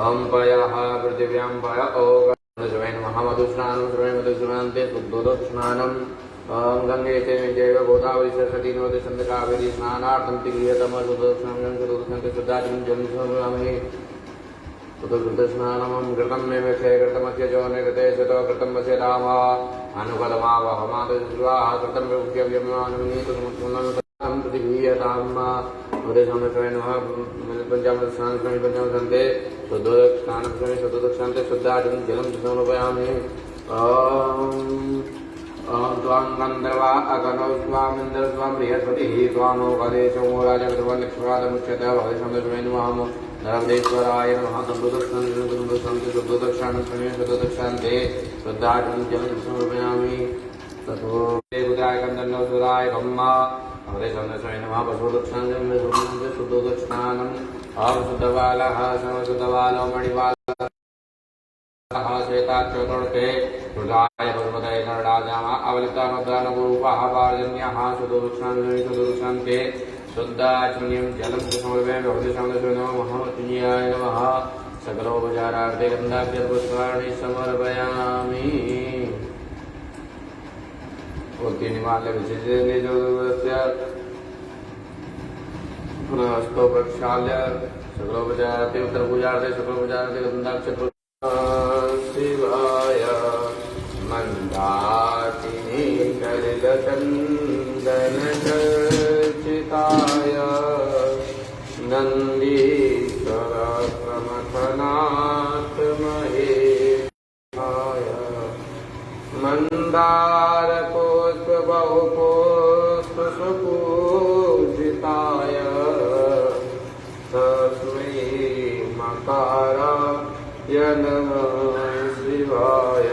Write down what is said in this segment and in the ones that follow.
ओम पयः पृथिव्यां पय ओगणस्वै नमः मधुस्नानं सर्वे मधुस्नान्ते शुद्धोदकस्नानम् ओम गंगे चैव गोदावरी सरस्वती नर्मदे सिन्धु कावेरी स्नानार्थं क्रियतम शुद्धोदकस्नानं शुद्धाचमनं जलं समर्पयामि सुदुर्गतस्नानं कृतं मे क्षयकृतमस्य च निकृते स्वतो कृतं वसे राम अनुकलमावहमादस्वाहा कृतं प्रभुक्यव्यमानमीतसमुत्पन्नं प्रतिगृह्यतां उदयसमस्वै नमः पंचामृतस्नानं पंचामृतन्ते शुद्धोदकस्नानं शुद्धोदकस्नान्ते शुद्धाचमनं जलं समर्पयामि ओम त्वां गन्धर्वा अगणौ स्वामिन्द्र स्वां बृहस्पतिः त्वामोपदेशो राजकृतवल्लक्ष्मीवादमुच्यते भगवन्तं नमः नरमदेश्वराय नमः शुद्धोदक्षान्ते शुद्धाचमनं जलं समर्पयामि ततो देवताय कन्दन्नो सुराय ब्रह्मा अवदेशं नमः पशुदक्षान्ते शुद्धोदक्षानम् ओम शुद्धबालः समशुद्धबालो मणिबालः श्वेताक्षतोर्थे रुद्राय भगवते नरराजाः अवलिप्तानुदानगुरूपाः पार्जन्याः शुद्धोदक्षान्ते शुद्धाचमनीयं जलं समर्पयामि भगवते नमः महामृत्युञ्जयाय नमः सकलोपचारार्थे गन्धाक्षरपुष्पाणि समर्पयामि उत्तीर्णमाल्यविशेषस्य पुनस्तो प्रक्षाल्य सकलोपचारार्थे उत्तरपूजार्थे सकलोपचारार्थे गन्धाक्षर शिवाय मंदाकिनी कलिलचंदन चर्चिताय नंदीश्वर प्रमथनाथ महेशाय मंदार पुष्प बहुपुष्प सुपूजिताय तस्मै मकाराय नमः शिवाय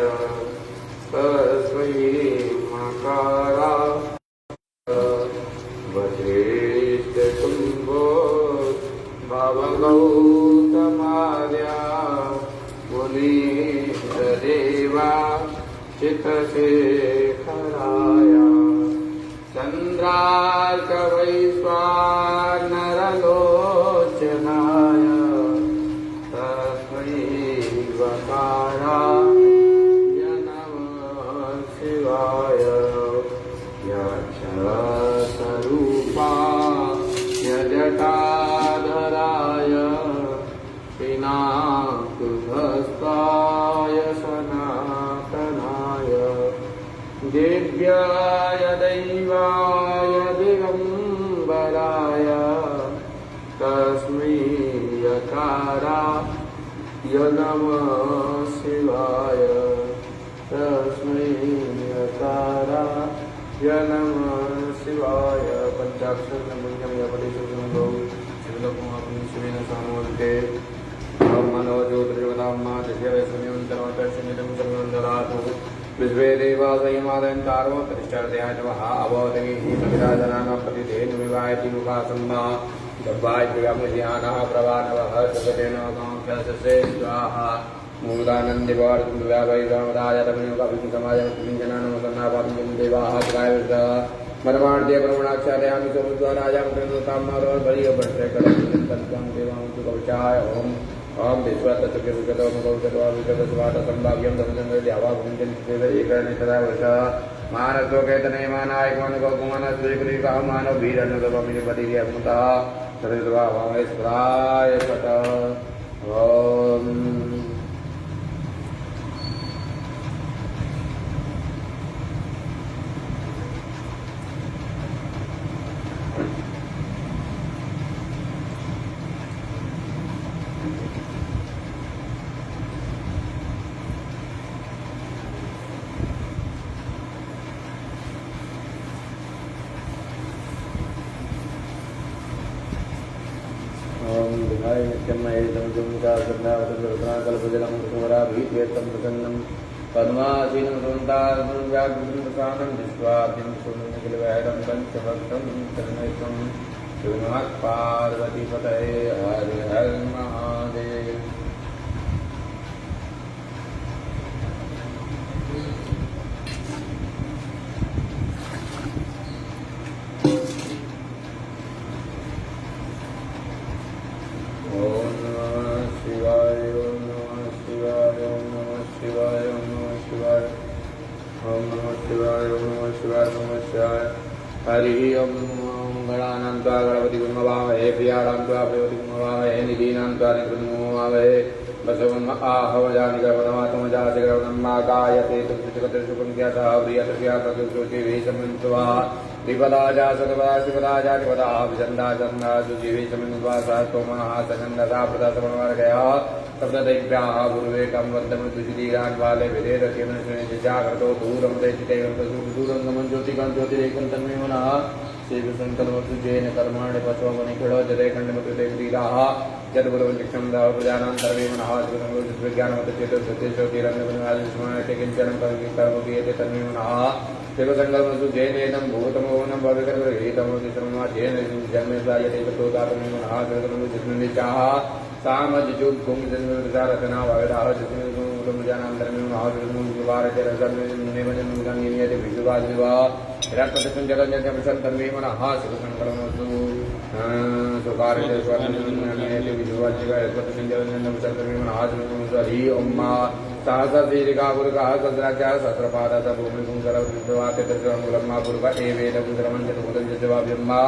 तस्मै मकाराय वज्रेष्ठकुम्भो भवगौतमार्या मुनीन्द्रदेवा चित्तशेखराय चन्द्रार्कवैश्वानरलोचनाय तस्मै वकाराय नमः शिवाय यक्षस्वरूपाय जटाधराय पिनाकहस्ताय सनातनाय दिव्याय दैवाय दिगम्बराय तस्मै यकाराय नमः शिवाय तस्मै यकाराय नमः शिवाय पंचाक्षरमन्यं यपदेशो शिवलोकमापि शिवेन सामोदते मनो ज्योतिर्वदाम्मा तस्य वैष्णव्यन्तरमतर्षनिदं सर्वन्दरातु विश्वे देवासयमादयन् तारो प्रतिष्ठार्दयाय नमः अवोदगिः सविराजनानां प्रतिधेनुविवायति मुखासम्मा गब्बाय प्रियमुज्यानः प्रवानवः सगतेन काङ्क्षससे स्वाहा मूलानन्दिवार्तुव्यावैरामराजतमयोगाभिसमाजनजनानमसन्नापादिं देवाः शिवाय मरमार्दे ब्रह्मणाक्षादयामि समुद्राराजां कृतोताम्मारोर्भरीयभट्टकरं देवां तु कवचाय ओम ओम विश्वतचक्यविगतोमुखौचत्वाविगतस्वाटसम्भाव्यं धनचन्द्रद्यावाभुञ्जन्देवैकर्णे तदा वर्षः मानसोकेतनयमानायमानगौकुमानस्त्रीकुलीकामानो भीरन्नतपमिनिपतिर्यमुतः सरस्वाभावैस्वराय सत ओम कल्पजलम कुमाराभीत्येतं प्रसन्नं पद्मासीनं सुन्दारं व्याघ्रं प्रसादं विश्वाद्यं सुनिखिलवैरं पंचभक्तं शरणैकं श्रीनाथ पार्वतीपतये हर हर महादेव। ओम नमः शिवाय। हरि ओम गणानां त्वा गणपतिं नमामहे प्रियाणां त्वा प्रियवतिं नमामहे निधीनां त्वा निधीं नमामहे बसवम् आहवजानिकवनमातमजातिगणं गायते तुष्टिकतिर्षुकुङ्क्यतः प्रियतृप्यातृशोचिभिः विपदाजा सतपदा विचन्दा चन्दा शुचिभिः सहस्वमनः सगन्धसा प्रदासमनवर्गया सप्तदैव्याः गुरुवेकं वन्दमृतुशिधीरान् वाले विधेरकेन्द्रजागृतो दूरं देशितैवं दूरं गमं ज्योतिकं ज्योतिरेकं तन्मे मनः श्रीकृष्णकर्मसुजेन कर्माणि पशवनिखिलो जदैखण्डमकृतेन्द्रीराः जद्गुरुवलिक्षं दाव प्रजानां सर्वे मनः विज्ञानमतचेतोशक्तिशोतिरन्नपतिमादिस्मरणते किञ्चनं कर्मक्रियते तन्मे मनः शिवसङ्कल्पसुजेनेदं भूतमोहनं भविकर्मगृहीतमोदिश्रमाध्येन जन्मजायते ततो दातमे मनः कृतमनुजिस्मृचाः सामज्जुग्भुङ्गजन्मविचारचना वायुराः जिस्मृजानां धर्मे मनः कृतमुभारचरसन्निमजन्मगङ्गिनीयते विजुवादिवा विराट्पतिं जगन्यप्रसन् तन्मे मनः शिवसङ्कल्पमस्तु सुकार्यते स्वनियते विजुवादिवा विराट्पतिं जगन्यप्रसन् तन्मे मनः हरि ओम सहस्रदीर्घापुरुषः सहस्राख्यः सहस्रपादः भूमिपुंसरवाते तस्यांगुलम्मा पुरुष एवेदपुंसरमञ्जतमुदञ्जवाभ्यम्मा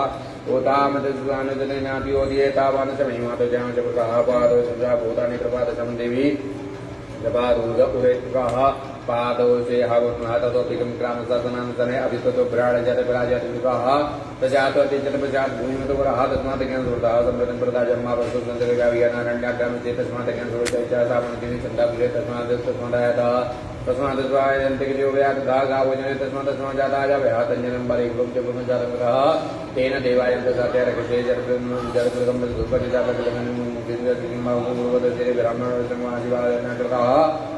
ओतामतस्वानुजनेनातियोदयेतावानशमहिमातजां च पुरुषः पादो सुजा भूतानि प्रपादशं देवी जपादुर्गपुरेत्कः पादौ से हावत्नाथतोऽपिकं ग्रामशासनान्तने अभिस्ततो ब्राडजातविराजातिविकः प्रजातोऽति जलप्रजात् भूमिमतपुरः तस्मात् ज्ञानसुहृदः सम्प्रतं प्रदाजन्मा वस्तुसन्तरिकाव्यानारण्याभ्यामिते तस्मात् ज्ञानसुहृदः सामन्तिनि छन्दापुरे तस्मादायतः तस्माद्वायन्तिकिजोव्यातः गावोजने तस्मात् जाताय तञ्जनं बलिभुं च पुनर्जातकृतः तेन देवायं सत्यरक्षे जलकृतं ब्राह्मणशिवायकृतः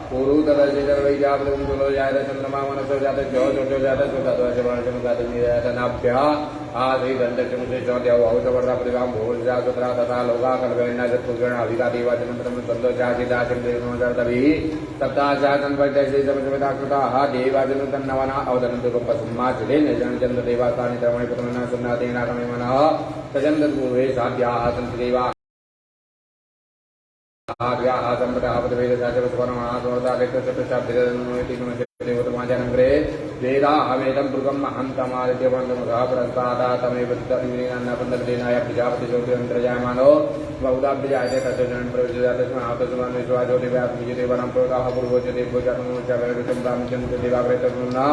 पूर्व तदर्शैजापदो जात चंद्रमा मनसो जात चौचो जात सुतनाभ्य आश्रीदंडमुषे चौद्या औचवर्धा प्रतिभा भोजा तथा लोका कल्पयण्ण अभिका देवाचनम संतोषाचिदाचि सप्ताचाकृता देवाचन तन्नवना अवतरन्मा चंद्र देवास्तानि त्रमणि पुत्रमना सुन्नातेनाकमे मनः तजन्दपूर्वे साध्याः सन्ति देवाः संप्रदापदवेदाचरस्वरमासोदागृहे वेदाहवेदं भृगं महन्तमादित्यवन्दमुखापुरस्तादातमेवन्नपन्दर्देनाय प्रजापतिशोतिरन्तर्जायमानो बहुधाभ्यजायते तस्यजनं प्रविजयातस्मात्तस्मान्विश्वाज्योतिव्याप्तिदेवानां प्रोताः पूर्वोच्यते भोजातमोच्चाकरणकृतं रामचन्द्र देवाग्रेतमुन्ना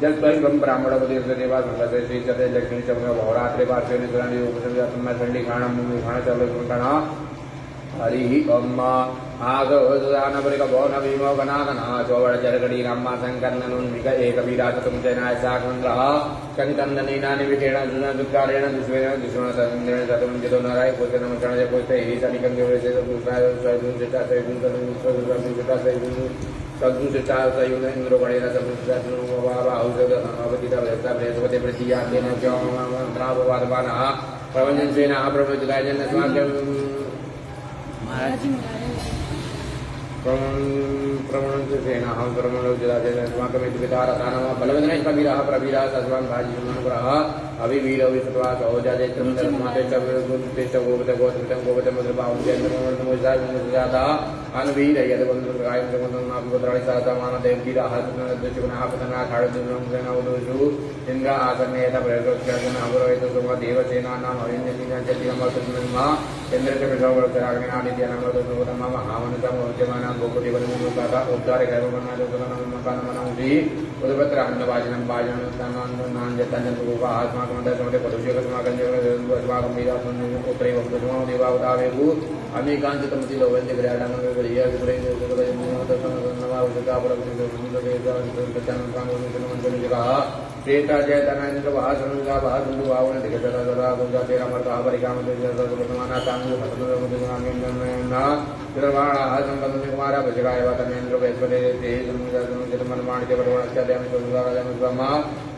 जस्त्वं ब्राह्मणपतिर्देवा संगते श्रीचते लक्ष्मी चन्द्र भवरात्रे पार्श्वेन सुराणि उपसंजातं खण्डिखाणं खाणचलकुण्ठना हरि ओम आगोदानपरिकभोनविमोगनागना चोवडजरगडी राम्मा शङ्कर्ननुन्मिक एकवीराचतुं जनाय साकन्द्रः शङ्कन्दनीनानि विकेण दुष्कारेण दुष्वेण दुष्मणसन्द्रेण चतुं जतो नराय पुष्करमचणय पुष्पैः सदुचितासयुन इन्द्रोगणेन बृहस्पति प्रतीयान्तेन च्राववादवानः प्रवञ्जन्सेन प्रवृजगायजन् अस्माकं प्रवणसेना प्रवणोजलास्माकमिति पितारथानः बलवदनः कबीरः प्रवीरः सस्वान् भाजिमनुग्रहः अभिवीरौ विसत्वा सहोजाजैत्रं तस्मात् च गोपतं गोपतमुद्रभावं जयन्तमोजातः अनुवीर यद्वन्द्रायं जगन्नाथपुत्राणि सहस्रमानदेववीरः दशगुणः पतनः खाडुर्गणवधूषु इन्द्र आसन्नेत प्रयोगोच्चार्जनः देवसेनानाम् अभिन्यतिनमर्तन्मा इन्द्रचक्रवर्तराग्निनादित्यानामर्तन्मम महामनुतमोच्यमानां गोकुटिवनमुखाता उद्धारकैवमनाजोतनमकानमनौषि उदपत्र अन्नवाजनं वाजनोत्तानाञ्जतञ्जन्तरूपाः अस्माकमन्तसमते पदुषेकस्माकं वीरात्मपुत्रैव पुत्रमो देवावतावेभू अनेकाञ्चतमति लोवन्तिग्रहणं श्रेता जयतनेन्द्र भाषणुजा भाषुन्दु भावन दिगजरा जरा गुंजा तेरा मर्ता परिकाम देशमाना तांगु भटुना निर्वाणा संपन्न कुमार भजगाय वतनेन्द्र वैश्वरे ते जन्मन के परवणस्याद्याम सुंदराजम ब्रह्मा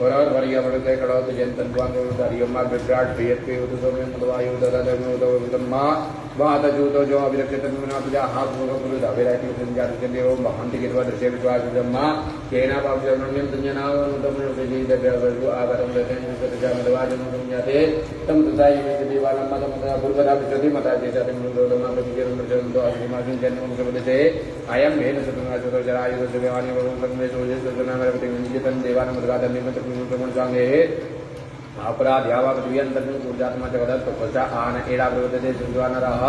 और वर्य पड़ते कड़ौत जयंतन द्वांग हरियम्मा विराट प्रियत्वे उदसोम्यं मदवायु दददम्यो उदम्मा वातजूतो जो अभिरक्षित मुनापिजा हाथ गुरु अभिराति संजात देव महंति के दृश्य विश्वास ब्रह्मा केना पावजन्यं तंजनावनुतमनो सेजी देवगु आगरं देतेन सतजामदवाजं संजाते तम तदाय में देवालम मदमदा पूर्वदा विचति मता देशते मुदोदमा प्रतिजन प्रजंतो आदिमासिन जन्म सबदते अयं मेन सतना सतो जरायु देवानि वरुण संगे सोजे सतना मरपति निजितन देवान मदगादन निमंत्र प्रमण सांगे अपराध्यावा पृथ्व्यन्तर्गतं ऊर्जात्मा जगदत् तपसा आन एडा प्रवर्तते सिंधुवानरः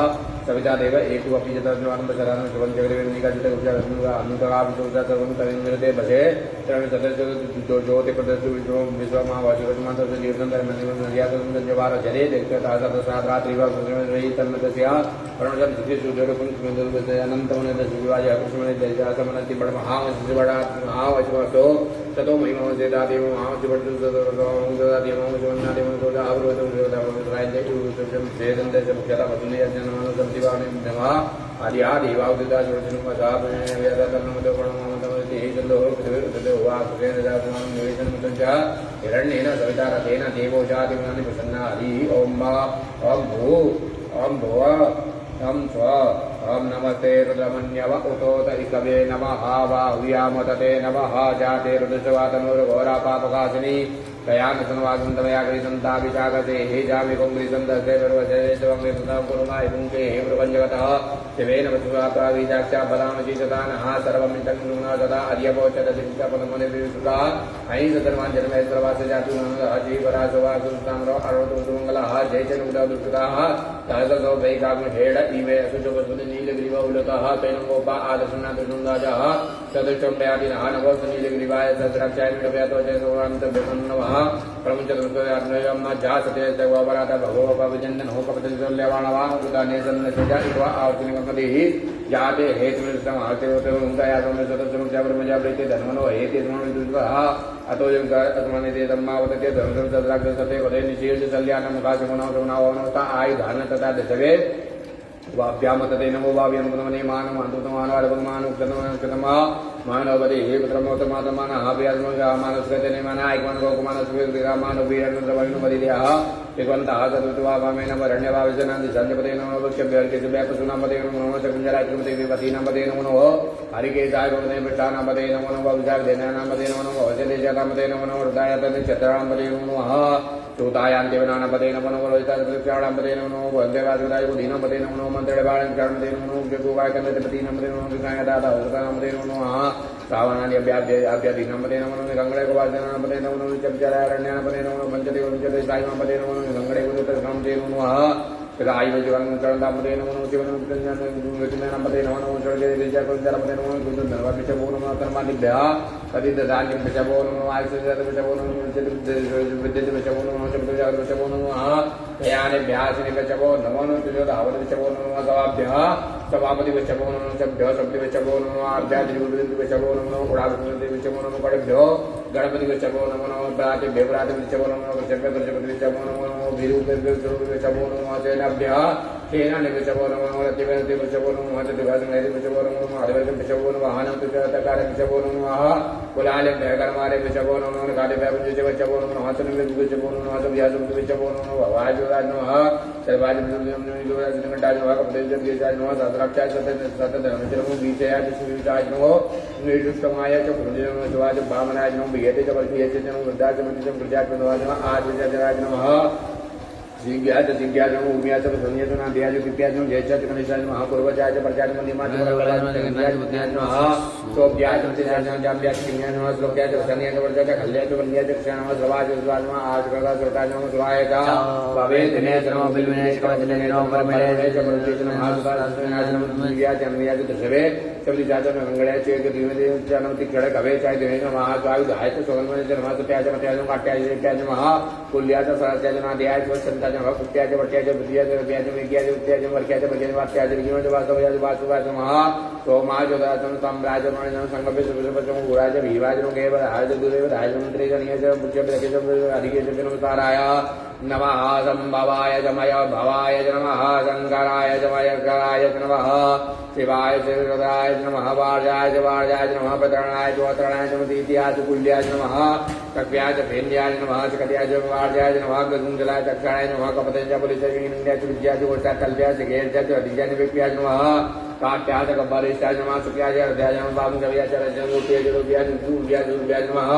सविता देव एकु अपि जतर्जवानं प्रचरानं शिवं जगदेवनिकाजित ऊर्जात्मका अनुतरा विचोजा सर्वं तविन्द्रते भजे तरण सदस्य ज्योति प्रदर्शु विश्वमा वाचिकर्मा तस्य जीवनं मंदिरं नदियातं जवार जले देखता सदसात्रात्रिवा सुरमयि तन्मतस्या प्रणजन सिद्धि सुजोरकुं सुमेंद्रवसे अनंतमने शिवाय कृष्णमने जयजातमनति बड़ महावंशबड़ा महावचवसो ततो महिमवसे दादेव महावचवडु दादेव महावचवन्नादेव तोदा अवरोधं देवदावराय उच्चम सेदंदस्य मुख्यता वदने जन्मनो संदिवाने नमः आदि आदिवावदिता जोजनं वसाप वेदातन्नमतो प्रणममतमति हेजलो कृतवे वा कृतेन जातनं निवेदनं मुतंचा हिरण्येन सवितारतेन देवो जातिमनानि प्रसन्ना हरि ओम मा ओम भू ओम भुव ओम स्व ओम नमस्ते रुद्रमन्यव उतोत इकवे नमः वाहुयामतते नमः जाते रुद्रस्वातनोर्घोरा पापकाशिनी कयान सन्वागन्तमया कृसन्ता विशाखसे हे जामि कुङ्ग्रिसन्दस्ते सर्वशेषवङ्गे सुतां कुरुमाय पुङ्के हे प्रपञ्चगतः शिवेन वसुवाकावीजाक्षा बलामचीचतानः सर्वमितन्नुना सदा अर्यपोचतदिष्टपदमनिर्विसुता ऐ सतर्वान् जन्मेश्वरवास्य जातुनः जीवरासवासुस्ताम्रो अरोतुमङ्गलः जयचनुदुष्टाः सहसो वैकाग्महेड इमे असुजवसुनि नीलग्रीवौलतः तैनङ्गोपा आदर्शनाथुनुदाजः चतुष्टं प्रयातिनः नवोऽस्तु नीलग्रीवाय सहस्राक्षायमिडव्यातोचेतोवान्तभ्यमन्नवः प्रमुचतुर्गयात्मयं जासते तवपरात भगवपविजन्दन होपपतिल्यवाणवान् उदानेसन्नसजा इत्वा आवर्तिनिमकदिः जाते हेतुमिष्टमार्तिवोतमुक्तायासोमेशतसमुख्याब्रह्मजाप्रीते धर्मनो हेते धर्मविदुष्वः अतो यङ्कात्मनेते तन्मावतते धर्मसद्राक्षसते पदे निशीर्ष कल्याणमुखाशमुनोषमुनावनोता आयुधान तथा दशवे वाभ्यामतते नमो वाव्यनुपदमने मानमान्तुतमानवारभगमानुक्तमा मानवपदे हे पुत्रमोत्तमातमानः प्रियात्ममानस्कृतने मानायकमानगोकुमानस्वीकृतिकामानवीरन्त्रवैनुपदिदेः तिग्वन्तः सतुत्वामेन वरण्यवाविशनान्ति सन्ध्यपते नमो वक्ष्यभ्यर्किसुभ्यपशूनां पदे नमो शकुञ्जरात्रिपते विपतीनां पदे नमो नमो हरिकेशाय पदे पृष्ठानां पदे नमो नमो विशाखदेनानां पदे नमो नमो वचदेशानां पदे नमो नमो हृदयातने चतुरां पदे नमो नमः सूतायां देवनानां पदे नमो नमो रोहिताक्षाणां पदे नमो नमो वन्देवासुदाय बुधीनां पदे नमो नमो मन्त्रेबाणं पदे नमो नमो जगुवायकन्दपतीनां पदे नमो विकायदाता उदकानां पदे नमो नमः श्रावणानि अभ्यादीनां पदे नमो नमो गङ्गणे गोवासनां पदे नमो नमो चपचारारण्यां पदे नमो नमो पञ्चदेव विंशति सायिमां पदे नमो नमो गङ्गणे गुरुतस्नां पदे नमो नमः आयुर्जीवनं पदे नमो नमो शिवनं पदे नमो नमो चरणपदे नमो गुरुधर्मपिशवो नमो कर्मादिभ्यः कथितधान्यं पिशवो नमो आयुषपिशवो नमो विद्युत्पिशवो नमो शब्दपिशवो नमो दयानिभ्यासिनिपिशवो नमो नमो तुजोधावनपिशवो नमो सवाभ्यः सभापतिपिशवो नमो सभ्यः शब्दपिशवो नमो आभ्यादिपिशवो नमो गुणाभिपिशवो नमो कडेभ्यो गणपतिपिशवो नमो नमो प्रातिभ्यः नमो प्रचप्यप्रचपतिपिशवो नमो नमो वीरुपिशवो नमो सेनाभ्यः सेनानिपिशवो नमो नमो रतिपिशवो नमो हततिभासनैतिपिशवो नमो हरिवर्गपिशवो नमो वाहनपिशवो नमो कुलालिभ्यः नमो कालिभ्यः नमो हसनपिशवो नमो हसव्यासपिशवो नमो वायुराज नमः सर्वाजिघण्टाय नमः कपदेशाय नमः सहस्राक्षाय सतधर्मचरमो बीजयाय सुविताय नमो निर्दुष्टमाय च पुरुषाय नमः शिवाय भामनाय नमः वियते च वर्षीय च नमः वृद्धाय च मतिचं प्रजाय नमः आदित्याय नमः जिज्ञास जिज्ञास उम्यास संयत नाद्याज विद्याज जयच गणेशाय नमः पूर्वजाय च प्रजाय नमः निमाच वरदाय नमः सोभ्याय च जाम्याय किन्याय नमः श्लोक्याय च सन्याय च वर्जाय च खल्याय च वन्याय च कृष्णाय नमः श्रवाय च नमः आजकरा श्रोताय नमः शिवाय च भवे दिने नमः बिलविने कवचने नमः परमेले च परमेले नमः सुदासनाय नमः दिव्याय च अन्याय च दशवे सबली जातन मंगळाय च दिवे च नमः तिकडे कवे च दिवे नमः आयुधाय च सोगन्वय च नमः सत्याय च मत्याय च काट्याय च नमः कुल्याय च सहस्राय च नाद्याय च संताय च कुत्याय वट्याय बुद्धियाय विद्याय विज्ञाय उत्याय वर्क्याय भजन वाक्याय विज्ञान वासवयाय वासुवाय नमः सोमाय जोदासन सम्राज नमः संगमे सुबसम गुराज भीवाज गेव हाय दुदेव हाय मंत्री जनिय च मुख्य प्रकेश अधिकेश नमस्काराय नमः संभवाय जमय भवाय नमः शंकराय जमय कराय नमः शिवाय शिवराय नमः वार्याय नमः पत्रणाय वत्रणाय नमः दीत्याय कुल्याय नमः कव्याय भेन्द्याय नमः कट्याय वार्याय नमः गंगलाय दक्षाणाय नमः कपतेय पुलिसाय विज्ञाय विद्याय गोष्ठाय कल्याय गेर्याय अधिजाय विद्याय नमः काट्याय कब्बरेशाय नमः सुख्याय हृदयाय नमः बामुजव्याय रजनमूर्तियाय दुर्व्याय नमः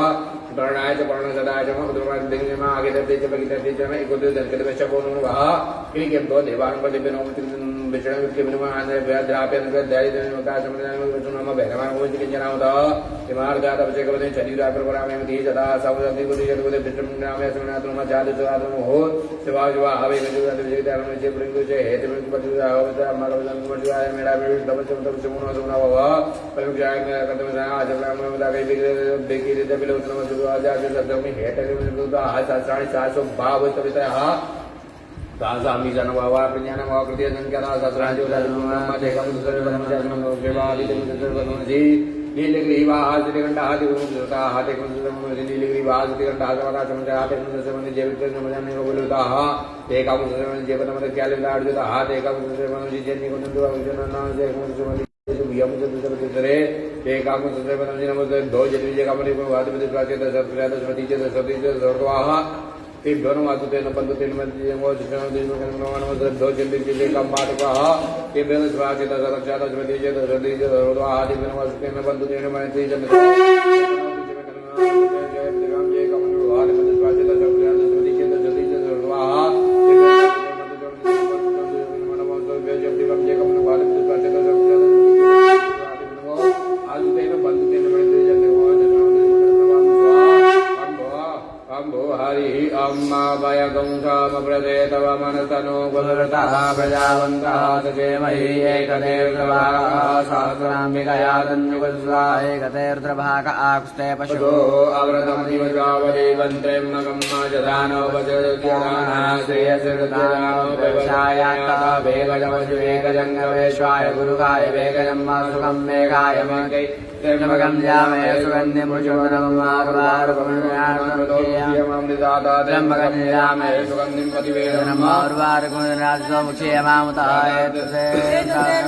प्रणाय च प्रणसदाय नमः उद्रमाय नमः आगे दर्दे च बगिदर्दे च नमः इकोदे दर्दे च शबो नमः किरिकेभ्यो देवान् पदिभ्यो नमः विष्णु के बिनुमान व्याद्रापेन व्याद्याय देवका समदान विष्णुनाम भैरवान गोविंद के जनावत हिमार्दात अभिषेकवदे शरीरा परपरामे मति जदा सावधि गुरु जगवदे विष्णु नाम सुनातुम जादु सुआतुम हो शिवा शिवा हवे गजुदात विजयदान जे ब्रह्म जे हेतु पति आवता मगवदन मजुआय मेरा मेरे तब तब सुनो सुना वा परम जाय में कदम जा आजम में लगा बेकी दे बिलो उत्तम सुआ जा सदम में हेत के दुदा आ 752 कविता हा दासामी जनवावा प्रज्ञान वाकृति संख्याना सहस्रांजो ब्रह्म देकम सर्वम जन्म देवादि सर्वमजी नीलग्रीवा हातिकंठा हातिकुंजता हातिकुंजम नीलग्रीवा हातिकंठा हातवका समजा हातिकुंजम जेवित समजाने को बोलता हा एकाकुंजम जेवतम क्यालेंदा अर्जुता हातिकुंजम जिजनि कुंजो अर्जुनना से कुंजम यम जतरे एकाकुंजम नमो दो जनिजे कामने को वादित प्राचेत सत्प्रात स्मृति च सती च सर्वाहा ते भनो आतुतेन बंधुतेन मध्यम वचन दिन नमो दो जनिजे कामातका ते बेन स्वाचित सरक्षात स्मृति च सती च सर्वाहा ते भनो आतुतेन बंधुतेन मध्यम जय कामने वादित प्राचेत सर्वप्रात स्मृति च सती च सर्वाहा प्रदेतव मनस्तनो गुरुतः प्रजावन्तः सचेमहि एकदेवभागः एकतेर्द्रभाग आकुस्ते पशो अवृतम् दिवजावदेवन्त्रेम्मकम् जदानो वेगजङ्गवेश्वाय गुरुगाय वेगजम् सुखम् मेघाय मेघै त्र्यम्बकं जामहे सुगन्धिमुचोदनं त्र्यम्बकं जामहे सुगन्धिं पतिवेदनं मार्वारकुणराजसमुक्षेमामुताय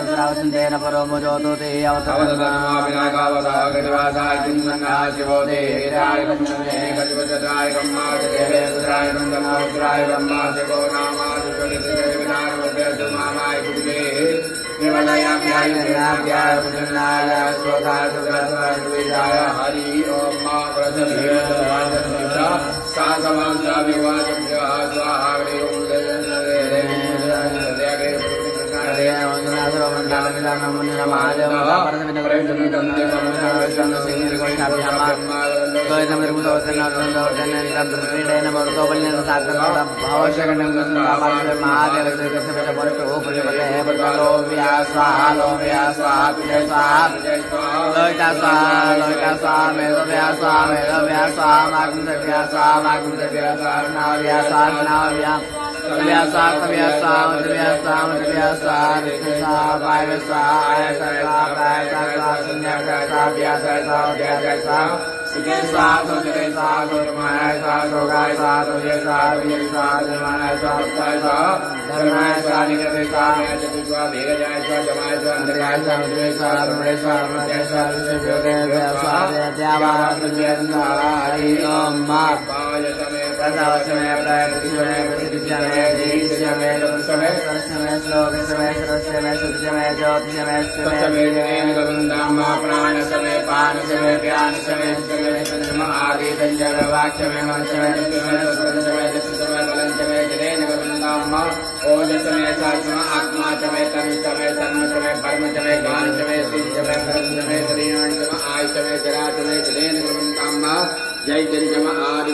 श्रावसन्तेन परो मुजोतो ते अवतरवासाय चिन्मन्नाः शिवो देहिराय कम्मने गजवजराय कम्माजदेवेन्द्राय नन्दनाय ब्रह्माशिवो नामाजुषदित्रिविधानमभ्य सुमामाय गुरुवे हरि ओम मा प्रसन्न सा समांसा विवादं स्वाहा हरि ओम जय जय जमा आदि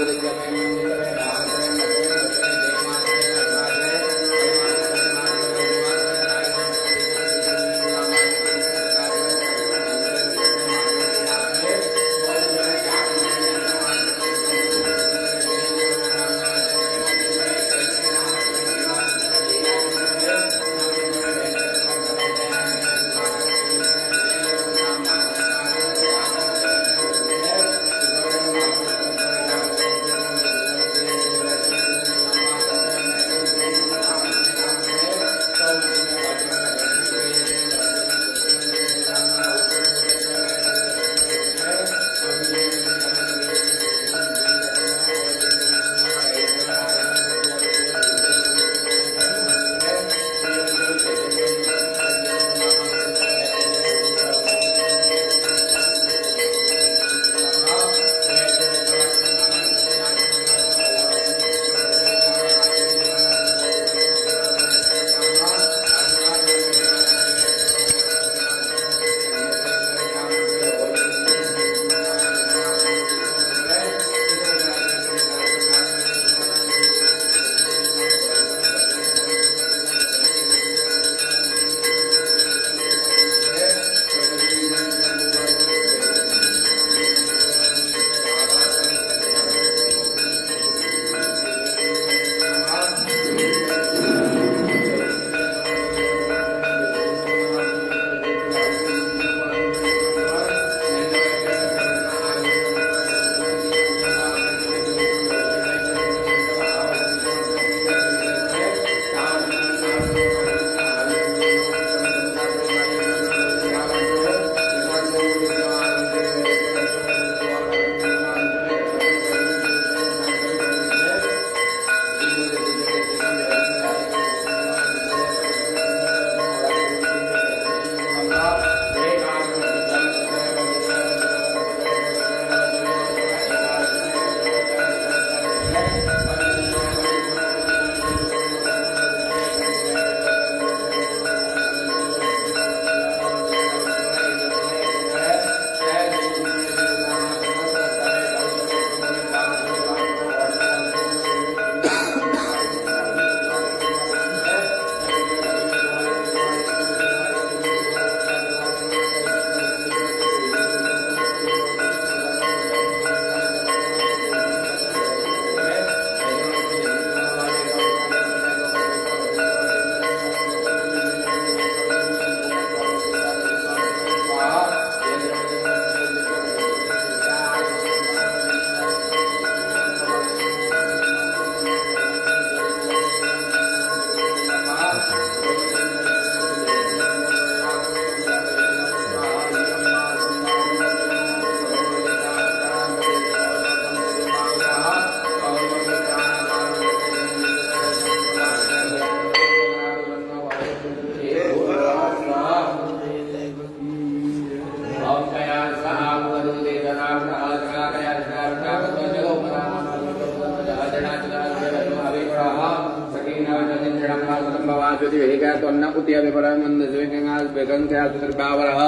भवति अभिपरानंद स्विंगा बेगंत्या सुत्रबावरः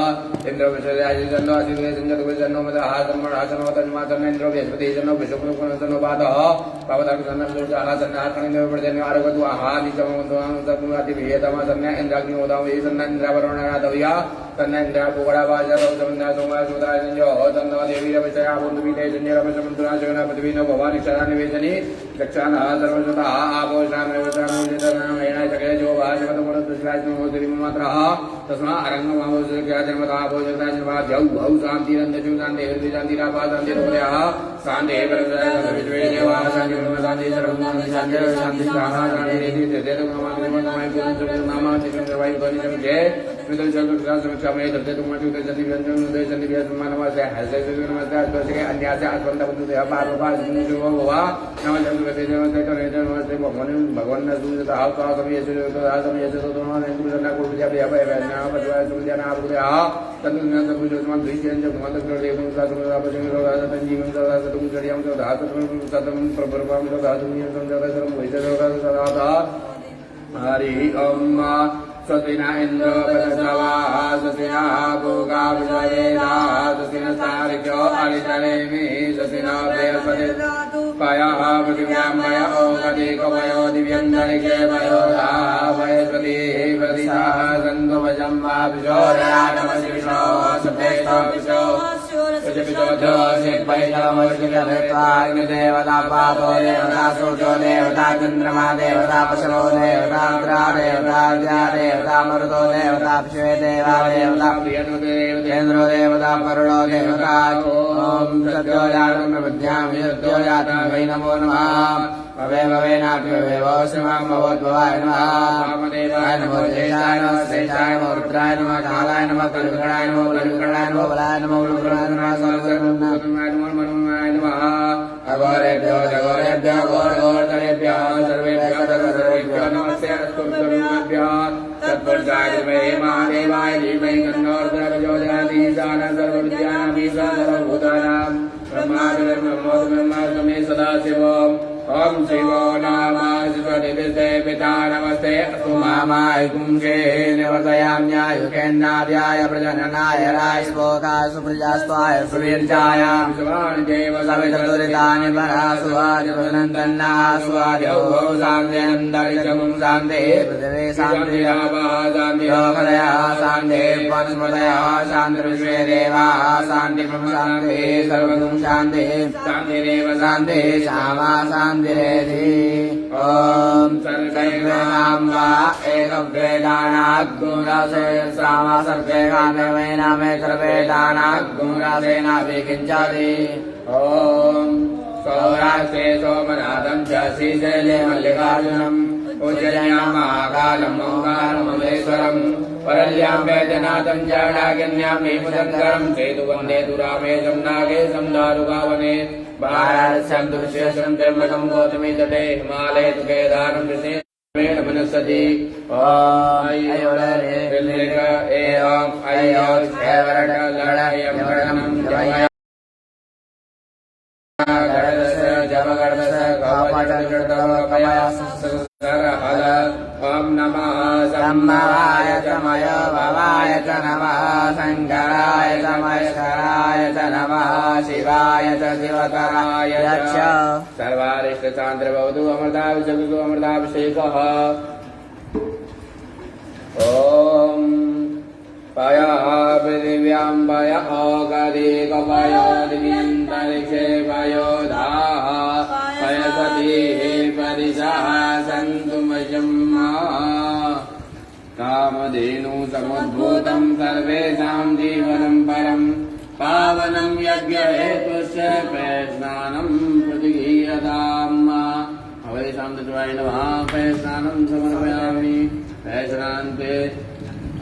इंद्र विश्वराज जन्नो असिवे संजत विजन्नो मदः तन्मण आसनो तन्मातन इंद्र बृहस्पति जन्नो विष्णु जन्नो बादः पावतक जन्नो दुर्गा जन्नो कणिनो प्रजन्नो आरवतु आहा निजमो तन्माति विहेतम जन्नो इंद्राग्नि उदाव ये जन्नो इंद्रावरण राधव्या तन्नो इंद्रा पुगड़ा वाजा रोजमन्दा सोमा सुदा जन्यो तन्नो देवी रविचया बुद्धविते जन्यो रमसमुद्रा जगन्नाथ पृथ्वी नो भवानी क्षरा निवेदनी दक्षाण सर्वजता आपो शाम रवचानो जतनाम एना जगय जो भाषवत गुण दुष्राज नो होति मात्रः तस्मा अरंग मावो जगया जन्मता आपो जगता जन्मा जौ भौ शांति रंद जु शांति हृदय शांति रापा शांति रोदयः शांति परम विश्वे देवा शांति ब्रह्म शांति सर्वम शांति शांति साहा शांति रेति तेते तो नाम नाम गुरु नाम चिकन वायु बनि जय मिदल जगत का समीक्षा में धरते तुम मचु जति व्यंजन उदय जति व्यस नमस्ते हसे नमस्ते आस्पद के अन्य से आस्पद बंधु देह पार पार जो भवा नमः जगत के नमस्ते तो रेत नमस्ते भगवान ने दूर था का समय से तो आ समय से तो दोनों ने दूर ना को विद्या भय भय ना बजवा सुविधा ना आप आ तनु ने तो जो मन द्विज जो मन कर देव का सुविधा बजंग रोगा तन जीवन का तुम जड़ियम तो धातु सतम प्रभुरम तो धातु नियम संजय सर्व वैसे रोगा सदा था हरि ओम सतिना इंद्र पदसवा सतिना भोगा विजयेदा सतिना सारिक्यो अरिचरेमि सतिना बृहस्पति पया पृथिव्यां मया ओगति कवयो दिव्यन्तरिक्षे वयोधा वयस्पति प्रतिशाः सन्धुवजं वा विशोदया नमशिविशो सप्तेष्टो विशो देवता पादो देवता सूर्यो देवता चंद्रमा देवता पशवो देवता रुद्रा देवता देवता मरुतो देवता विश्वे देवा देवता इंद्रो देवता करुणो देवता ओम सत्यो जातं प्रपद्यामि सत्यो जातं वै नमो नमः भवे भवे नाभ्यो भवो श्रीमां भगवद्भवाय नमः वामदेवाय नमो देशाय नमः श्रेष्ठाय नमो रुद्राय नमः कालाय नमः कलिविकराय नमो कलिविकराय नमो बलाय नमो उग्राय नमः सर्वसर्वनाय नमः अघोरेभ्यो जघोरेभ्यो घोरघोरतरेभ्यो सर्वेभ्यो सर्वसर्वेभ्यो नमस्ते अस्तुभ्यो तत्पुरुषाय विद्महे महादेवाय धीमहि तन्नो रुद्रः प्रचोदयात् ईशानः सर्वविद्यानां ईशः सर्वभूतानां ब्रह्मास्मि सदाशिवम् ओम शिवो नमस्ते पिता नमस्ते मामाय कुंजे निवर्तयाम्यायुकेन्नाद्याय प्रजननाय राय स्पोकाय सुप्रजास्त्वाय सुवीर्याय देव सवितुरितानि परासुवादि प्रजनन्तन्ना सुवाद्यो शान्तिरन्तरिक्षं शान्ति पृथिवी शान्ति शान्ति लोकदयः शान्ति वनस्पतयः शान्ति विश्वे देवाः शान्ति ब्रह्म शान्ति सर्वगुं शान्ति शान्तिरेव शान्ति श्यामा शान्ति ओम सर्वेनां वा एकवेदानात् गुणरासे सामा सर्वेगामे वैनामे सर्वेदानात् गुणरासेना विकिञ्चति ओम सौराष्ट्रे सोमनाथं च श्रीशैले मल्लिकार्जुनम् उज्जयिन्यां महाकालं ओंकारममलेश्वरम् परल्यां वैद्यनाथं च नागिन्यां भीमशङ्करं सेतुवन्देतु रामेशं नागेशं दारुकावने वाराणस्यां तु विशेषं त्र्यम्बकं गौतमी तटे हिमालये तु केदारं ऋषेण मनस्सति ओम ओम नमः सम्भवाय च मय भवाय च नमः शंकराय च महेश्वराय च नमः शिवाय च शिवतराय च सर्वारिष्ट चान्द्र भवतु अमृताभिषेकः अमृताभिषेकः ओम पयः पृथिव्यां पय ओगदि कवयो दिव्यन्तरिक्षे पयोधाः पयसति परिसः सन्तु मजम्मा कामधेनु समुद्भूतं सर्वेषां जीवनं परं पावनं यज्ञहेतुस्य पेस्नानं प्रतिगीयताम् अवैषां तत्त्वाय नमः पेस्नानं समर्पयामि पेस्नान्ते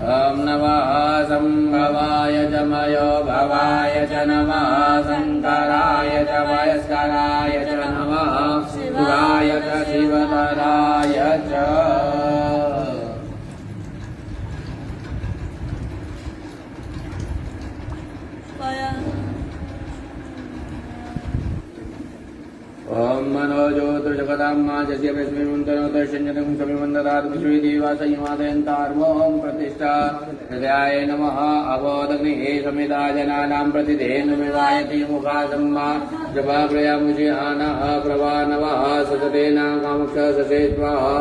ओम नमः संभवाय च मयो भवाय च नमः शंकराय च महेश्वराय च नमः शिवाय च शिवतराय च ओम मनो ज्योतिर्जगदाम्मा यस्य वैष्णवन्तरतर्षञ्जनं समिमन्ददात् विश्वेदेवा संयमादयन्तार्वं प्रतिष्ठा हृदयाय नमः अवोदग्निः समिदा जनानां प्रतिधेनुमिवायति मुखासम्मा जपाप्रयामुषि आनः प्रवानवः सततेन कामक्ष ससे स्वाहा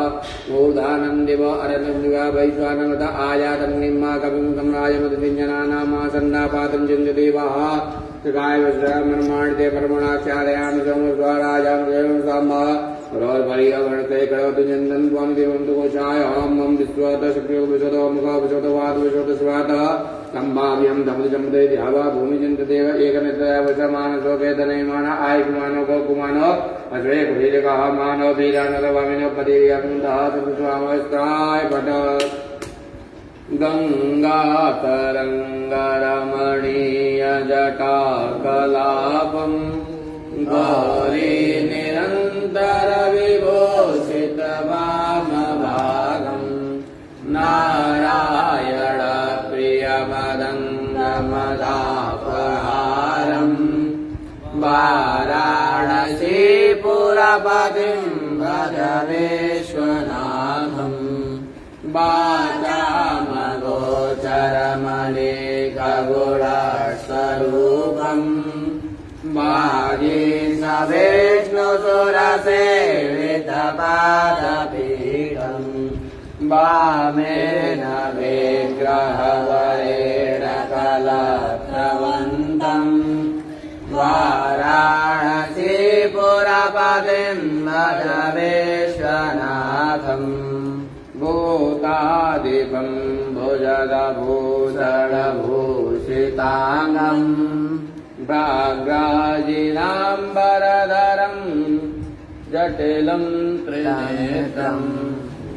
ऊर्धानं दिव अरण्यं दिवा वैश्वानवत आयातन्निम्मा कविं सम्राजमतिञ्जनानामासन्नापातं चिन्त्यदेवः त्रिकाय वज्रमर्माणिते परमणाक्षादयामि सोमद्वाराजां देवं साम्बा रोर्भरियवर्णते करोतु चन्दन् त्वं देवं तु कोशाय मम विश्वत शक्रियो विशदो मुखो विशदवाद विशदस्वातः सम्भाव्यं धमजमदे ध्यावा भूमिचिन्तदेव एकनित्रयावशमानशोकेतनैमान आयकुमानो गोकुमानो अश्वे कुलीलकः मानो वीरानरवामिनो पतिर्यन्तः सुस्वामस्ताय पट गङ्गातरङ्गरमणीय जटाकलापम् गौरी निरन्तर विभूषितवामभागम् नारायण प्रियमदङ्गमदापहारम् वाराणसीपुरपतिं भज विश्वनाथम् बाजामगोचरमणिखगुणस्वरूपम् वागीशवेष्णुसुरसेवितपादपीठम् वामेन विग्रहवरेण कलत्रवन्तम् वाराणसीपुरपतिं भज विश्वनाथम् भूतादिपं भुजगभूषणभूषिताङ्गम् व्याघ्राजिनाम्बरधरं जटिलं त्रिनेत्रम्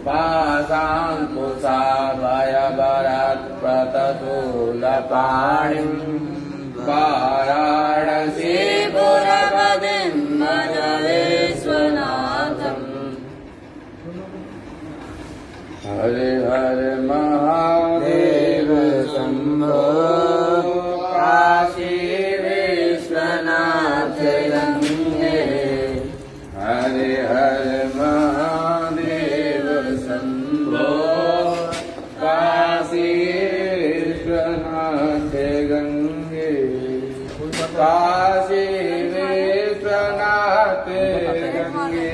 पाशाङ्कुशाभयभरत्प्रततुलपाणिम् वाराणसीपुरपतिं भज विश्वनाथम् हरे हरे महादेव शंभो काशी विश्वनाथ गंगे हरे हरे महादेव शंभो काशी विश्वनाथ गंगे काशी विश्वनाथ गंगे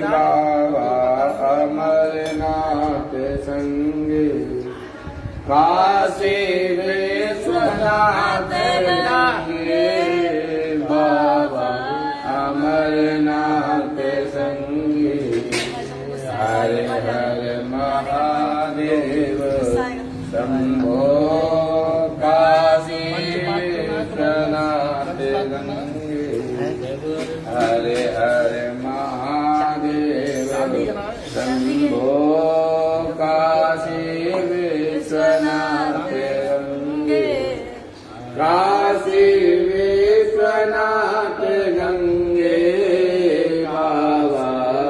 बाबा अमरनाथ संगे काशी विश्वनाथ गंगे बाबा अमरनाथ संगे हरे हरे महादेव शंभो काशी विश्वनाथ गंगे हरे हरे महादेव शंभो काशी विश्वनाथ गंगे काशी विश्वनाथ गंगे बाबा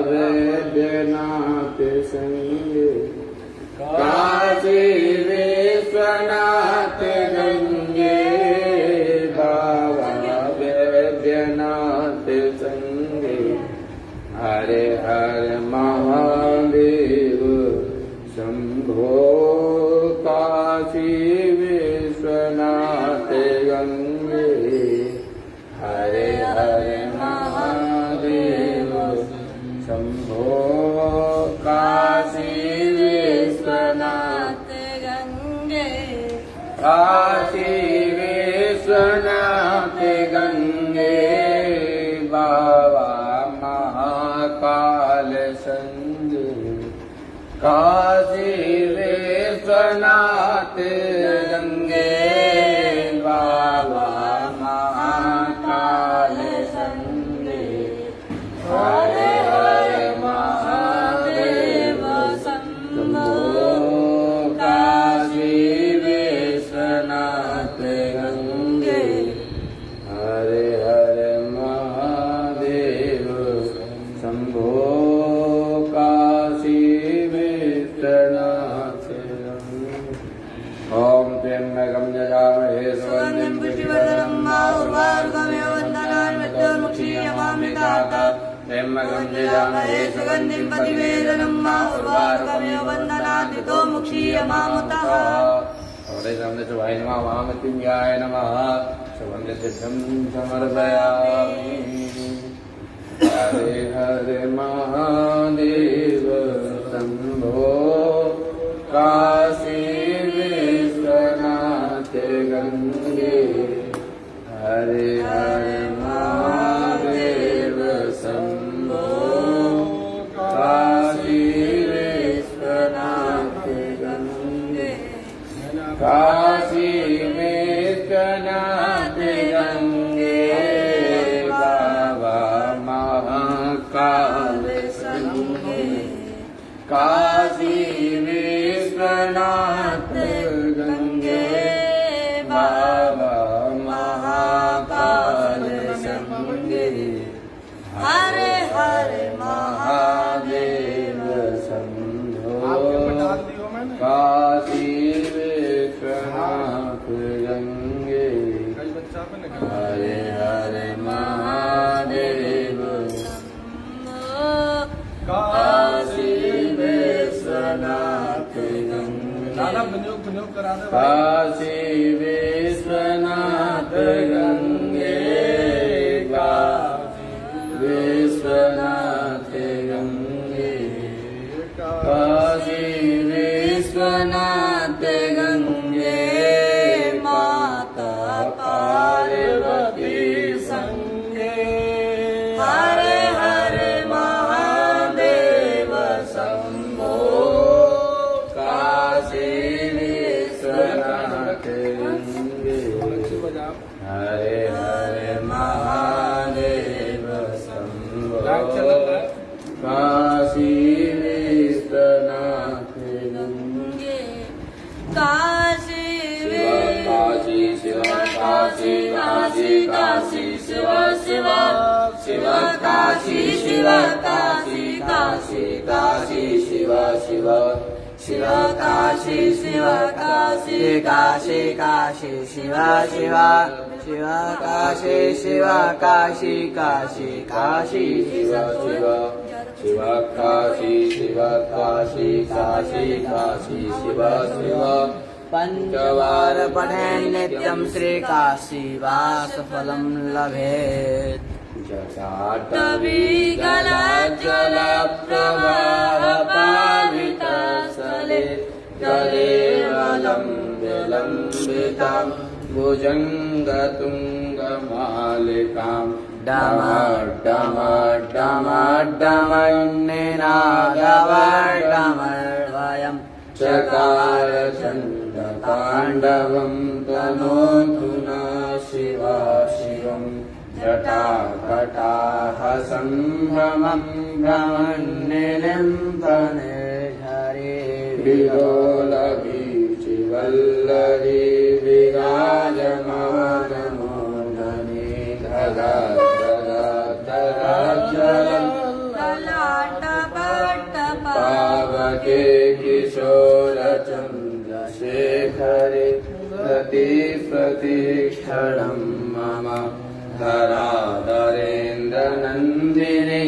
वैद्यनाथ संगे काशी विश्वनाथ गंगे बाबा वैद्यनाथ संगे हरे हरे महादेव शंभो काशी विश्वनाथ गंगे हरे हरे महादेव शंभो काशी विश्वनाथ गंगे काशी विश्वनाथ गंगे बाबा महाकाल संगे काशी विश्वनाथ गंगे बाबा महाकाल संगे हरे हरे महादेव शंभो काशी विश्वनाथ गंगे हरे हरे महादेव शंभो काशी विश्वनाथ ओम त्र्यंबकं यजामहे सुगन्धिं पुष्टिवर्धनं उर्वारुकमिव वन्दनान् मृत्युर्मुक्षीयमामृतात् त्र्यम्बकं यजामहे सुगन्धिं पुष्टिवर्धनं उर्वारुकमिव बन्धनात् मुक्षीयमामृतः शिवाय नमः वामृत्युञ्जयाय नमः सुगन्धसिद्धं समर्पयामि हरे हरे महादेव शम्भो काशी विश्वनाथ गंगे हरे हरे महादेव शम्भो काशी विश्वनाथ गंगे काशी विश्वनाथ गंगे बाबा महाकाल संगे काशी विश्वनाथ गंगे बाबा महाकाल संगे हरे हरे महादेव शंभो काशी विश्वनाथ गंगे हरे हरे महादेव काशी विश्वनाथ गंगे काशी विश्वनाथ गंगे विश्वनाथ गंगे काशी विश्वनाथ गंगे माता पार्वती संगे हरे हरे महादेव शंभो काशी विश्वनाथ गंगे हरे हरे महादेव शंभो काशी विश्वनाथ गंगे काशी काशी शिव काशी काशी काशी शिव शिव शिव काशी शिव काशी काशी काशी शिव शिव शिव काशी शिव काशी काशी काशी शिव शिव शिव काशी शिव काशी काशी काशी शिव शिव शिव काशी शिव काशी काशी काशी शिव शिव पंचवार पठे नित्यं श्री काशी वासफलं लभेत् जटाटवी गलज्जल प्रवाह पावितस्थले जलेवलम्बितं भुजङ्गतुङ्गमालिकां डमड्डमड्डमड्डमन्निनादवर्डमर्वयं चकार चण्डताण्डवं तनोतु नः शिवा शिवं जटाकटाः सम्भ्रमं भ्रमन्निलिम्पनिर्झरे विलोलवीचिवल्लरी विराजमानमोदने धरा पावके किशोरचन्द्रशेखरे प्रतिष्ठणं मम धराधरेन्द्रनन्दिनी